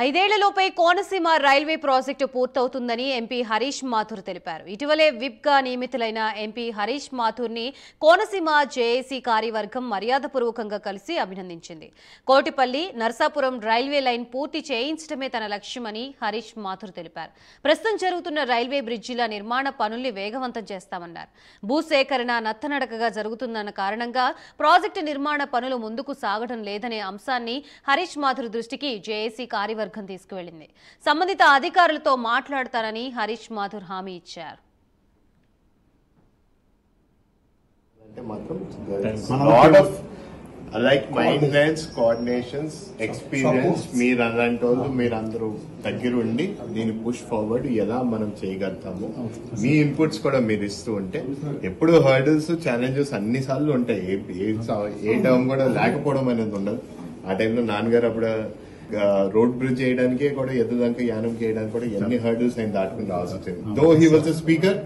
ఐదేళ్లలోపే Konaseema railway project పూర్తవుతుందని MP Harish Mathur తెలిపారు. ఇటీవలే విప్గా నియమితులైన ఎంపీ హరీష్ మాథూర్ని కోనసీమ జేఏసీ కార్యవర్గం మర్యాదపూర్వకంగా కలిసి అభినందించింది. కోటిపల్లి నర్సాపురం రైల్వే లైన్ పూర్తి చేయించడమే తన లక్ష్యమని హరీష్ మాథూర్ తెలిపారు. ప్రస్తుతం జరుగుతున్న రైల్వే బ్రిడ్జిల నిర్మాణ పనుల్ని వేగవంతం చేస్తామన్నారు. భూసేకరణ నత్తనడకగా జరుగుతున్న కారణంగా ప్రాజెక్టు నిర్మాణ పనులు ముందుకు సాగడం లేదనే అంశాన్ని హరీష్ మాథూర్ దృష్టికి జేఏసీ కార్యవర్గం తీసుకువెళ్లింది. సంబంధిత అధికారులతో మాట్లాడతారని హరీష్ మాథూర్ హామీ ఇచ్చారు. లైక్ మైండ్లెస్ కోఆర్డినేషన్స్ ఎక్స్పీరియన్స్ మీరందరూ దగ్గరుండి దీన్ని పుష్ ఫార్వర్డ్ ఎలా మనం చేయగలుగుతాము, మీ ఇన్పుట్స్ కూడా మీరు ఇస్తూ ఉంటే ఎప్పుడు హర్డల్స్ ఛాలెంజెస్ అన్ని సార్లు ఉంటాయి. ఏ టర్మ్ కూడా లేకపోవడం అనేది ఉండదు. ఆ టైంలో నాన్నగారు అప్పుడు రోడ్ బ్రిడ్జ్ చేయడానికే కూడా ఎదురుదాకా యానం చేయడానికి కూడా ఎన్ని హర్డల్స్ ఆయన దాటుకుని రావాల్సి వచ్చింది. Though he was a speaker.